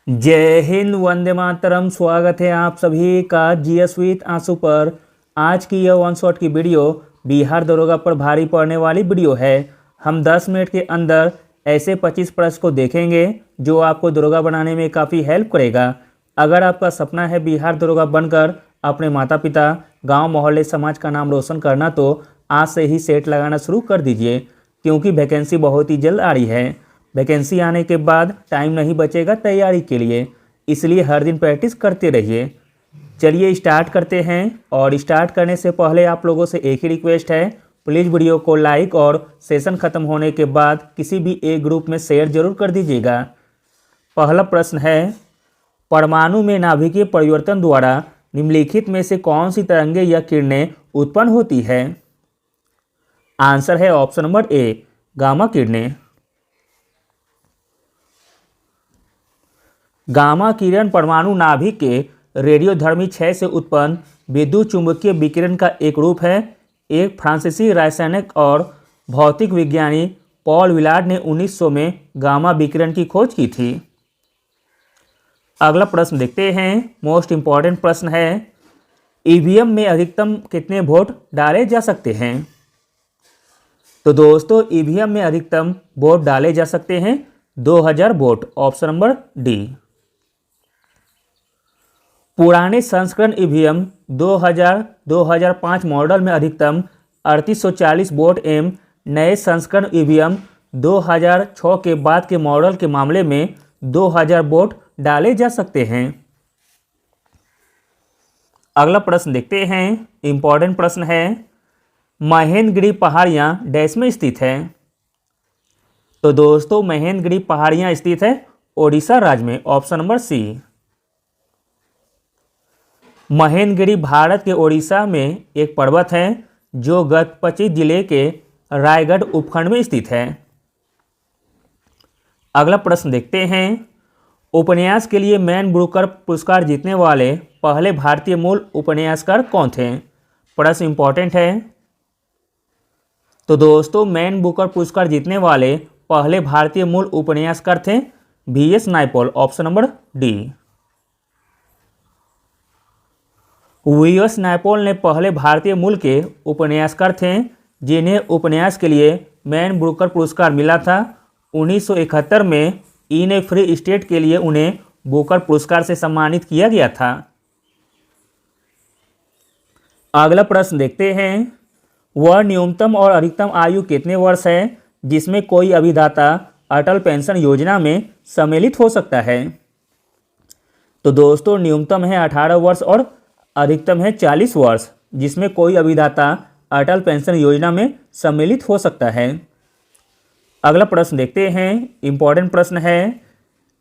जय हिंद, वंदे मातरम। स्वागत है आप सभी का जीएस विद आंसू पर। आज की यह वन शॉट की वीडियो बिहार दरोगा पर भारी पड़ने वाली वीडियो है। हम 10 मिनट के अंदर ऐसे 25 प्रश्न को देखेंगे जो आपको दरोगा बनाने में काफ़ी हेल्प करेगा। अगर आपका सपना है बिहार दरोगा बनकर अपने माता पिता, गांव, मोहल्ले, समाज का नाम रोशन करना, तो आज से ही सेट लगाना शुरू कर दीजिए, क्योंकि वैकेंसी बहुत ही जल्द आ रही है। वैकेंसी आने के बाद टाइम नहीं बचेगा तैयारी के लिए, इसलिए हर दिन प्रैक्टिस करते रहिए। चलिए स्टार्ट करते हैं। और स्टार्ट करने से पहले आप लोगों से एक ही रिक्वेस्ट है, प्लीज़ वीडियो को लाइक और सेशन ख़त्म होने के बाद किसी भी एक ग्रुप में शेयर जरूर कर दीजिएगा। पहला प्रश्न है, परमाणु में नाभिकीय परिवर्तन द्वारा निम्नलिखित में से कौन सी तरंगें या किरणें उत्पन्न होती है? आंसर है ऑप्शन नंबर ए, गामा किरणें। गामा किरण परमाणु नाभिक के रेडियोधर्मी क्षय से उत्पन्न विद्युत चुंबकीय विकिरण का एक रूप है। एक फ्रांसीसी रासायनिक और भौतिक विज्ञानी पॉल विलार्ड ने 1900 में गामा विकिरण की खोज की थी। अगला प्रश्न देखते हैं, मोस्ट इंपॉर्टेंट प्रश्न है, ईवीएम में अधिकतम कितने वोट डाले जा सकते हैं? तो दोस्तों, ईवीएम में अधिकतम वोट डाले जा सकते हैं 2000 वोट, ऑप्शन नंबर डी। पुराने संस्करण ईवीएम 2000-2005 मॉडल में अधिकतम 3840 वोट एवं नए संस्करण ईवीएम 2006 के बाद के मॉडल के मामले में 2000 वोट डाले जा सकते हैं। अगला प्रश्न देखते हैं, इंपॉर्टेंट प्रश्न है, महेंद्रगिरी पहाड़ियाँ डैश में स्थित है? तो दोस्तों, महेंद्रगिरी पहाड़ियाँ स्थित है ओडिशा राज्य में, option number C. Mahendragiri Bharat के ओडिशा में एक पर्वत है जो गजपति जिले के रायगढ़ उपखंड में स्थित है। अगला प्रश्न देखते हैं, उपन्यास के लिए मैन बुकर पुरस्कार जीतने वाले पहले भारतीय मूल उपन्यासकार कौन थे? प्रश्न इंपॉर्टेंट है। तो दोस्तों, मैन बुकर पुरस्कार जीतने वाले पहले भारतीय मूल उपन्यासकार थे VS Naipaul, option number D. VS Naipaul ने पहले भारतीय मूल के उपन्यासकार थे जिन्हें उपन्यास के लिए मैन बुकर पुरस्कार मिला था। 1971 में इन ए फ्री स्टेट के लिए उन्हें बुकर पुरस्कार से सम्मानित किया गया था। अगला प्रश्न देखते हैं, वह न्यूनतम और अधिकतम आयु कितने वर्ष है जिसमें कोई अभिदाता अटल पेंशन योजना में सम्मिलित हो सकता है? तो दोस्तों, न्यूनतम है 18 वर्ष और अधिकतम है 40 वर्ष जिसमें कोई अभिदाता अटल पेंशन योजना में सम्मिलित हो सकता है। अगला प्रश्न देखते हैं, इंपॉर्टेंट प्रश्न है,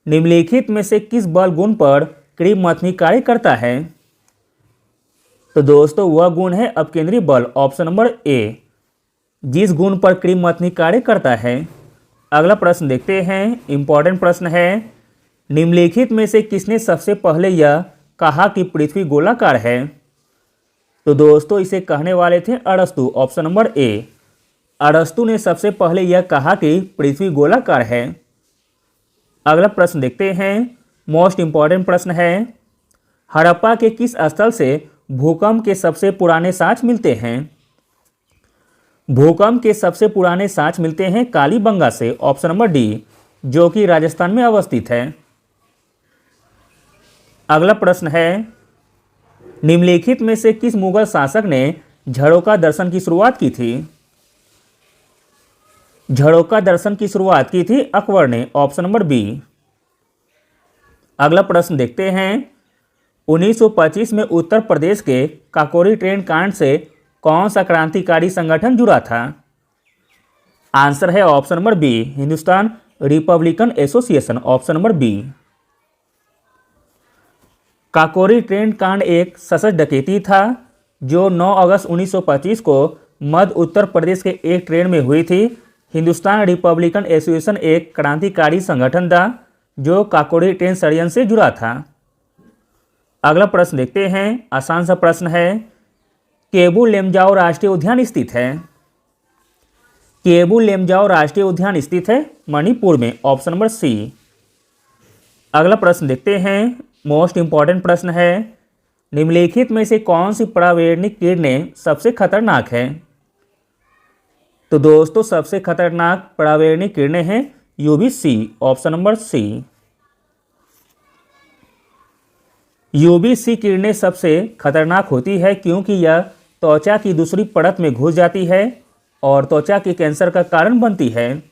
निम्नलिखित में से किस बल गुण पर क्रीममथनी कार्य करता है? तो दोस्तों, वह गुण है अपकेंद्री बल, ऑप्शन नंबर ए, जिस गुण पर क्रीममथनी कार्य करता है। अगला प्रश्न देखते हैं, इंपॉर्टेंट प्रश्न है, निम्नलिखित में से किसने सबसे पहले यह कहा कि पृथ्वी गोलाकार है? तो दोस्तों, इसे कहने वाले थे अरस्तु, ऑप्शन नंबर ए। अरस्तु ने सबसे पहले यह कहा कि पृथ्वी गोलाकार है। अगला प्रश्न देखते हैं, मोस्ट इंपॉर्टेंट प्रश्न है, हड़प्पा के किस स्थल से भूकंप के सबसे पुराने साक्ष मिलते हैं? भूकंप के सबसे पुराने साक्ष मिलते हैं कालीबंगा से, ऑप्शन नंबर डी, जो कि राजस्थान में अवस्थित है। अगला प्रश्न है, निम्नलिखित में से किस मुगल शासक ने झरोका दर्शन की शुरुआत की थी? झरोका दर्शन की शुरुआत की थी अकबर ने, ऑप्शन नंबर बी। अगला प्रश्न देखते हैं, 1925 में उत्तर प्रदेश के काकोरी ट्रेन कांड से कौन सा क्रांतिकारी संगठन जुड़ा था? आंसर है option number B, Hindustan republican association, option number B. Kakori train कांड एक सशस्त्र डकैती था जो 9 अगस्त 1925 को मध्य उत्तर प्रदेश के एक ट्रेन में हुई थी। हिंदुस्तान रिपब्लिकन एसोसिएशन एक क्रांतिकारी संगठन था जो काकोरी ट्रेन षड्यंत्र से जुड़ा था। अगला प्रश्न देखते हैं, आसान सा प्रश्न है, केबू लेमजाओ राष्ट्रीय उद्यान स्थित है? केबू लेमजाओ राष्ट्रीय उद्यान स्थित है मणिपुर में, ऑप्शन नंबर सी। अगला प्रश्न देखते हैं, मोस्ट इंपॉर्टेंट प्रश्न है, निम्नलिखित में से कौन सी परावैरणिक किरणें सबसे खतरनाक है? तो दोस्तों सबसे खतरनाक परावैरणिक किरणें हैं UVC, option number C. UVC किरणें सबसे खतरनाक होती है क्योंकि यह त्वचा की दूसरी परत में घुस जाती है और त्वचा के कैंसर का कारण बनती है।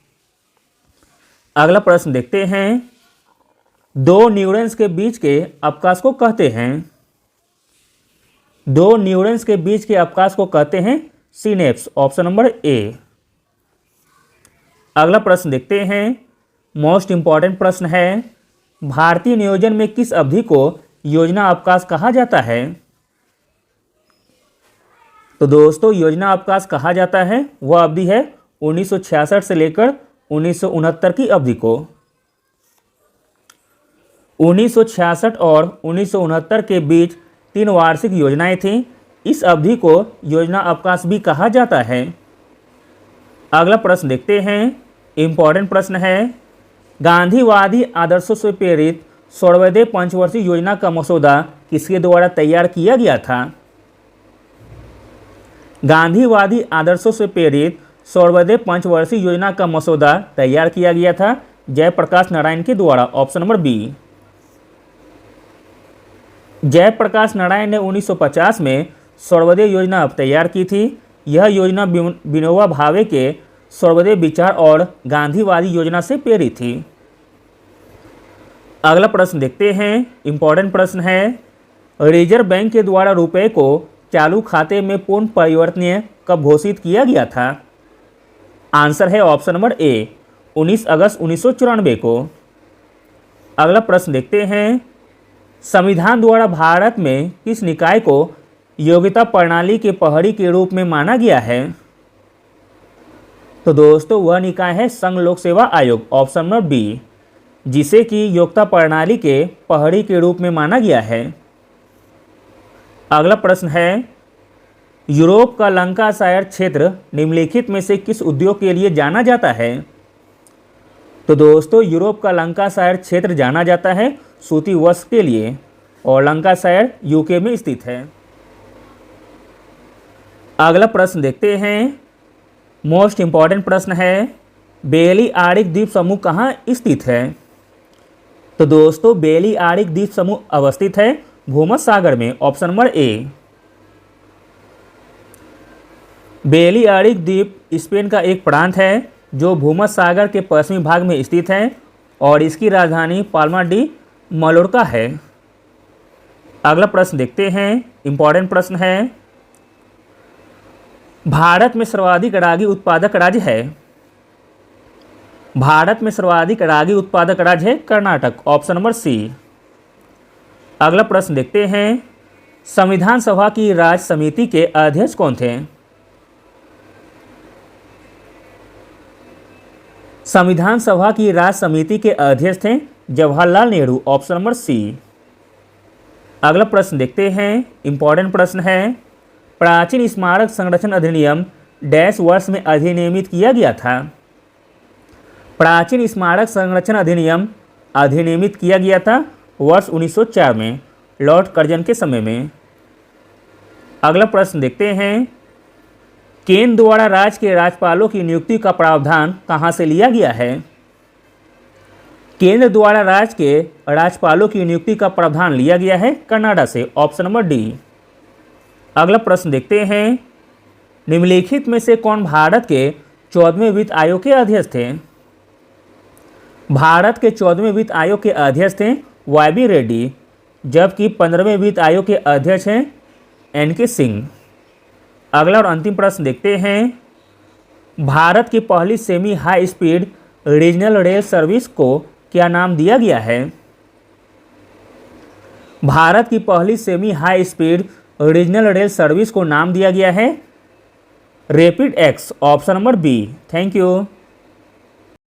अगला प्रश्न देखते हैं, दो न्यूरॉन्स के बीच के अवकाश को कहते हैं? दो न्यूरॉन्स के बीच के अवकाश को कहते हैं सिनेप्स, ऑप्शन नंबर ए। अगला प्रश्न देखते हैं, मोस्ट इंपॉर्टेंट प्रश्न है, भारतीय नियोजन में किस अवधि को योजना अवकाश कहा जाता है? तो दोस्तों योजना अवकाश कहा जाता है वह अवधि है 1966 से लेकर 1969 की अवधि को। 1966 और 1969 के बीच 3 वार्षिक योजनाएं थीं। इस अवधि को योजना अवकाश भी कहा जाता है। अगला प्रश्न देखते हैं, इंपॉर्टेंट प्रश्न है, गांधीवादी आदर्शों से प्रेरित 16वें पंचवर्षीय योजना का मसौदा किसके द्वारा तैयार किया गया था? गांधीवादी आदर्शों से प्रेरित 16वें पंचवर्षीय योजना का मसौदा तैयार किया गया था जयप्रकाश नारायण के द्वारा, option number B. Jayaprakash Narayan ने 1950 में 16वें योजना तैयार की थी। यह योजना विनोबा भावे के 16वें विचार और गांधीवादी योजना से प्रेरित थी। अगला प्रश्न देखते हैं, इंपॉर्टेंट प्रश्न है, रिजर्व बैंक के द्वारा रुपए को चालू खाते में पूर्ण परिवर्तनीय कब घोषित किया गया था? आंसर है ऑप्शन नंबर ए, 19 अगस्त 1994 को। अगला प्रश्न देखते हैं, संविधान द्वारा भारत में किस निकाय को योग्यता प्रणाली के प्रहरी के रूप में माना गया है? तो दोस्तों वह निकाय है संघ लोक सेवा आयोग, ऑप्शन नंबर बी, जिसे कि योग्यता प्रणाली के प्रहरी के रूप में माना गया है। अगला प्रश्न है, यूरोप का लंकाशायर क्षेत्र निम्नलिखित में से किस उद्योग के लिए जाना जाता है? तो दोस्तों यूरोप का लंकाशायर क्षेत्र जाना जाता है सूती वस्त्र के लिए और लंकाशायर यूके में स्थित है। अगला प्रश्न देखते हैं, मोस्ट इंपॉर्टेंट प्रश्न है, बेली आर्कटिक द्वीप समूह कहाँ स्थित है? तो दोस्तों बेली आर्कटिक द्वीप समूह अवस्थित है भूमध्य सागर में, ऑप्शन नंबर ए। बेली आर्कटिक द्वीप स्पेन का एक प्रांत है जो भूमध्य सागर के पश्चिमी भाग में स्थित है और इसकी राजधानी पाल्मा डी मायोर्का है। अगला प्रश्न देखते हैं, इंपॉर्टेंट प्रश्न है, भारत में सर्वाधिक रागी उत्पादक राज्य है? भारत में सर्वाधिक रागी उत्पादक राज्य है कर्नाटक, ऑप्शन नंबर सी। अगला प्रश्न देखते हैं, संविधान सभा की राज्य समिति के अध्यक्ष कौन थे? संविधान सभा की राज्य समिति के अध्यक्ष थे Jawaharlal Nehru, option number C. अगला प्रश्न देखते हैं, इंपॉर्टेंट प्रश्न है, प्राचीन स्मारक संरक्षण अधिनियम डैश वर्ष में अधिनियमित किया गया था? प्राचीन स्मारक संरक्षण अधिनियम अधिनियमित किया गया था वर्ष 1904 में लॉर्ड कर्जन के समय में। अगला प्रश्न देखते हैं, केंद्र द्वारा राज्य के राज्यपालों की नियुक्ति का प्रावधान कहाँ से लिया गया है? केंद्र द्वारा राज्य के राज्यपालों की नियुक्ति का प्रावधान लिया गया है कनाडा से, ऑप्शन नंबर डी। अगला प्रश्न देखते हैं, निम्नलिखित में से कौन भारत के 14वें वित्त आयोग के अध्यक्ष थे? भारत के 14वें वित्त आयोग के अध्यक्ष थे वाई.बी. रेड्डी, जबकि 15वें वित्त आयोग के अध्यक्ष हैं एन.के. सिंह। अगला और अंतिम प्रश्न देखते हैं, भारत की पहली semi high speed regional rail service को क्या नाम दिया गया है? भारत की पहली semi high speed regional rail service को नाम दिया गया है rapid X, option number B. Thank you.